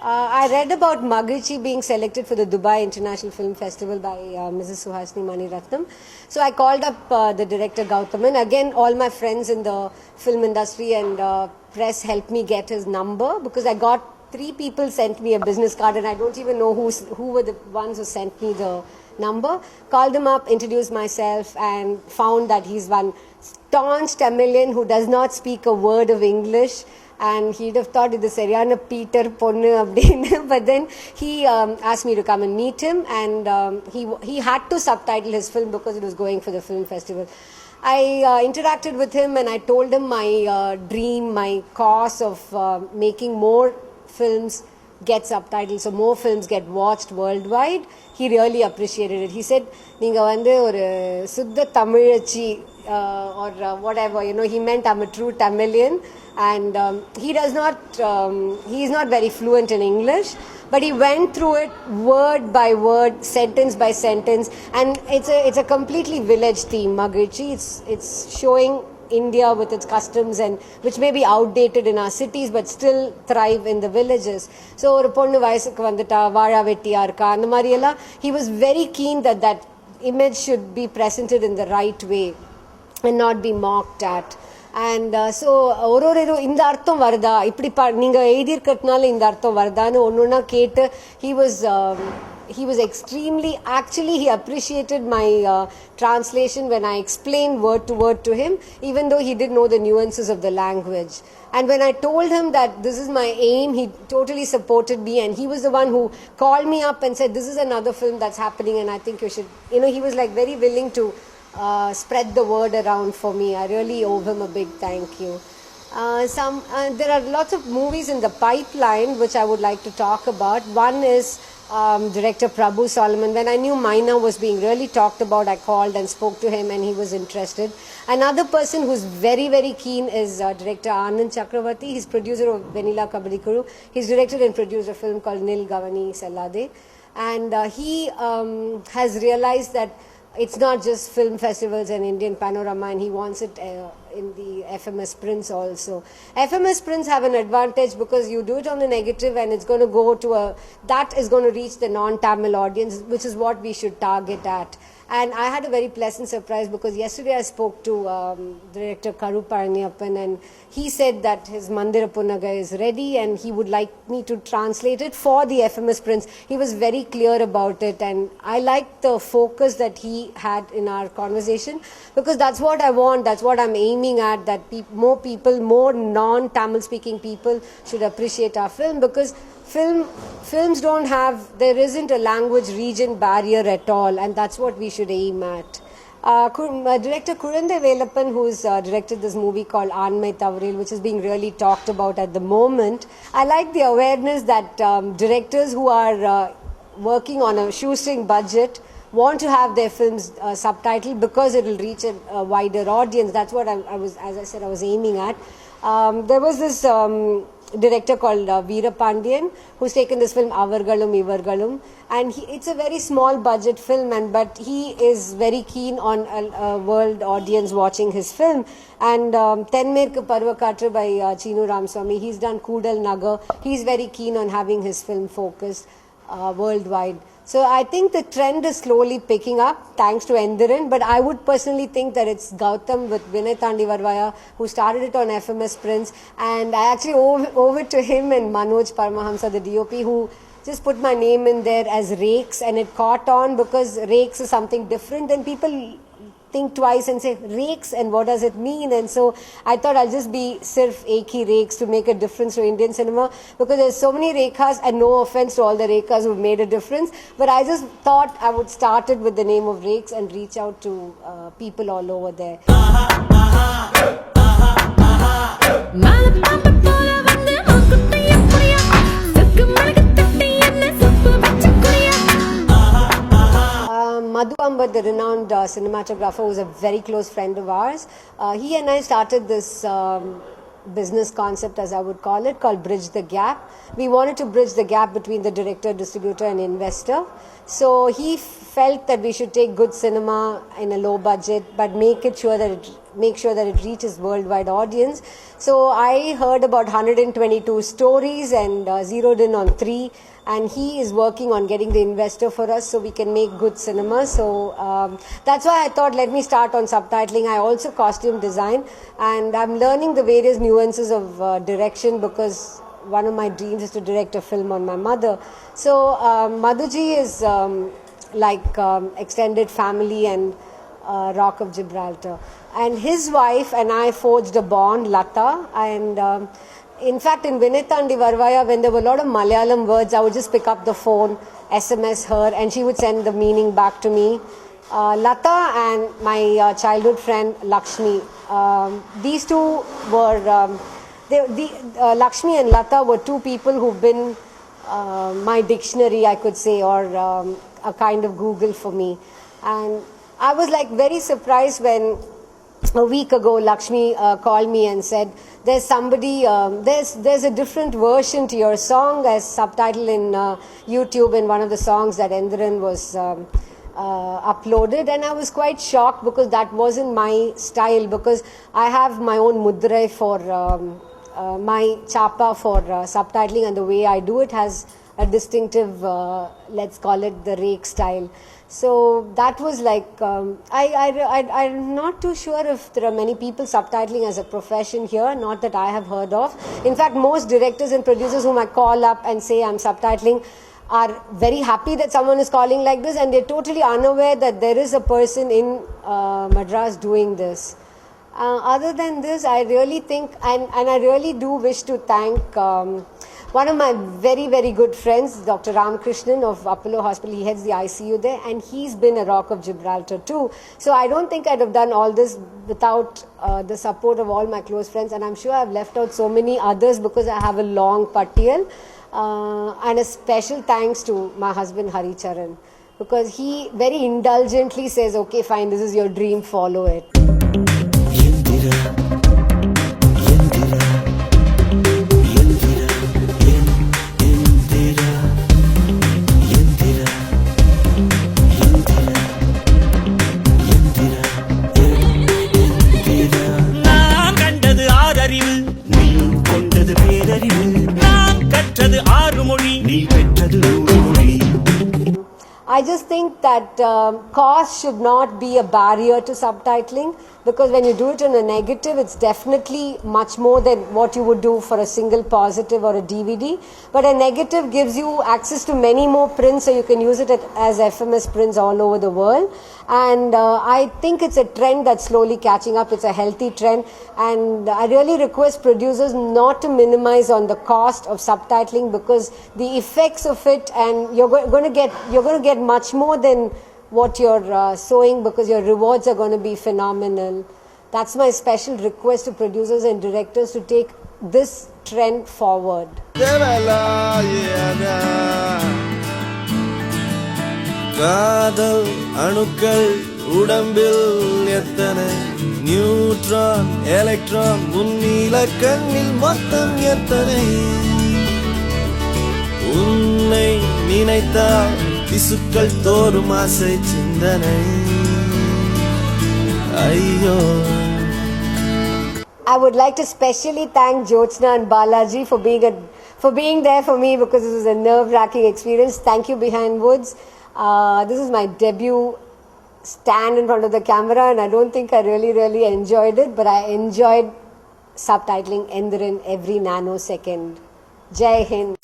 I read about Magichi being selected for the Dubai International Film Festival by Mrs. Suhasini Maniratnam. So I called up the director Gautaman. Again, all my friends in the film industry and press helped me get his number, because I got 3 people sent me a business card and I don't even know who were the ones who sent me the number. Called him up, introduced myself, and found that he's one staunch Tamilian who does not speak a word of English. And he'd have thought it is Seriana Peter Ponnu Abdin. But then he asked me to come and meet him, and he had to subtitle his film because it was going for the film festival. I interacted with him and I told him my dream, my cause of making more films get subtitles, so more films get watched worldwide. He really appreciated it. He said, "Ninga vande oru Suddha Tamilachi or whatever." He meant I'm a true Tamilian. And he is not very fluent in English, but he went through it word by word, sentence by sentence, and it's a completely village theme, Magichi. It's showing India with its customs, and which may be outdated in our cities but still thrive in the villages. So ஒரு பொண்ணு வயசுக்கு வந்துட்டா வாழா வெட்டியா இருக்கா அந்த மாதிரி எல்லாம், he was very keen that image should be presented in the right way and not be mocked at. And so ஒரு இந்த அர்த்தம் வருதா இப்படி நீங்க எழுதியிருக்கிறதுனால இந்த அர்த்தம் வருதான்னு ஒன்னொன்னா கேட்டு he was extremely, actually he appreciated my translation when I explained word to word to him, even though he didn't know the nuances of the language. And when I told him that this is my aim, he totally supported me, and he was the one who called me up and said, this is another film that's happening and I think you should, he was like very willing to spread the word around for me. I really owe him a big thank you. There are lots of movies in the pipeline which I would like to talk about. One is director Prabhu Solomon. When I knew Maina was being really talked about, I called and spoke to him and he was interested. Another person who's very, very keen is director Anand Chakravarti. He's producer of Vanilla Kabadikuru. He's directed and produced a film called Nil Gavani Sellade. And he has realized that it's not just film festivals and Indian panorama, and he wants it in the FMS prints also. FMS prints have an advantage because you do it on the negative and it's going to go to that is going to reach the non-Tamil audience, which is what we should target at. And I had a very pleasant surprise because yesterday I spoke to director Karu Paraniyappan, and he said that his Mandira Punnaga is ready and he would like me to translate it for the FMS prints. He was very clear about it, and I liked the focus that he had in our conversation, because that's what I want, that's what I'm aiming at, that more non-Tamil speaking people should appreciate our film, because films there isn't a language region barrier at all, and that's what we should aim at. Director Kurande Velappan, who's directed this movie called Aanmai Tavril, which is being really talked about at the moment. I like the awareness that directors who are working on a shoestring budget want to have their films subtitled because it will reach a wider audience. That's what I was aiming at. There was this director called Veera Pandian, who's taken this film Avargalum Ivargalum, and it's a very small budget film, but he is very keen on a world audience watching his film. And Tenmerku Parvakatru by Chinu Ramswamy, he's done Koodal Nagar. He's very keen on having his film focused worldwide. So I think the trend is slowly picking up thanks to Endiran, but I would personally think that it's Gautam with Vinay Tandivarvaya who started it on FMS Prints, and I actually owe it to him and Manoj Paramahamsa, the DOP, who just put my name in there as Rakes, and it caught on because Rakes is something different, and people think twice and say rakes and what does it mean, and so I thought I'll just be sirf Eki rakes to make a difference to Indian cinema, because there's so many rekas, and no offense to all the rekas who've made a difference, but I just thought I would start it with the name of Rakes and reach out to people all over there. Madhu Ambar, the renowned cinematographer, was a very close friend of ours. He and I started this business concept, as I would call it, called Bridge the Gap. We wanted to bridge the gap between the director, distributor and investor. So he felt that we should take good cinema in a low budget, but make it sure that it make sure that it reaches worldwide audience. So I heard about 122 stories and zeroed in on 3. And he is working on getting the investor for us so we can make good cinema. So that's why I thought, let me start on subtitling. I also costume design, and I'm learning the various nuances of direction, because one of my dreams is to direct a film on my mother. So Madhuji is extended family and Rock of Gibraltar. And his wife and I forged a bond, Lata, and in fact, in Vinitandi Varvaya, when there were a lot of Malayalam words, I would just pick up the phone, SMS her, and she would send the meaning back to me. Lata and my childhood friend Lakshmi, these two were, Lakshmi and Lata were two people who've been my dictionary, I could say, or a kind of Google for me. And I was very surprised when a week ago Lakshmi called me and said, there's somebody, there's a different version to your song as subtitled in YouTube in one of the songs that Endiran was uploaded. And I was quite shocked, because that wasn't my style, because I have my own mudrai for my chapa for subtitling, and the way I do it has a distinctive, let's call it the rake style. So that was I'm not too sure if there are many people subtitling as a profession here, not that I have heard of. In fact, most directors and producers whom I call up and say I'm subtitling are very happy that someone is calling like this, and they're totally unaware that there is a person in Madras doing this. Other than this, I really think, and I really do wish to thank one of my very, very good friends, Dr. Ramakrishnan of Apollo Hospital. He heads the ICU there, and he's been a Rock of Gibraltar too. So I don't think I'd have done all this without the support of all my close friends, and I'm sure I've left out so many others because I have a long patiyal. And a special thanks to my husband Hari Charan, because he very indulgently says, okay, fine, this is your dream, follow it. I just think that cost should not be a barrier to subtitling, because when you do it in a negative, it's definitely much more than what you would do for a single positive or a DVD. But a negative gives you access to many more prints, so you can use it as FMS prints all over the world. And I think it's a trend that's slowly catching up. It's a healthy trend, and I really request producers not to minimize on the cost of subtitling, because the effects of it, and you're going to get much more than what you're sowing, because your rewards are going to be phenomenal. That's my special request to producers and directors, to take this trend forward. காதல் அணுக்கள் உடம்பில் எத்தனை neutron electron முன்னில கண்ணில் மொத்தம் எத்தனை உன்னை நினைத்தால் திசுக்கள் தோறும் ஆசை சிந்தனை ஐயோ. I would like to specially thank Jyotsna and Balaji for being there for me, because this was a nerve-wracking experience. Thank you, Behind Woods. This is my debut stand in front of the camera, and I don't think I really enjoyed it, but I enjoyed subtitling Endiran every nanosecond. Jai Hind.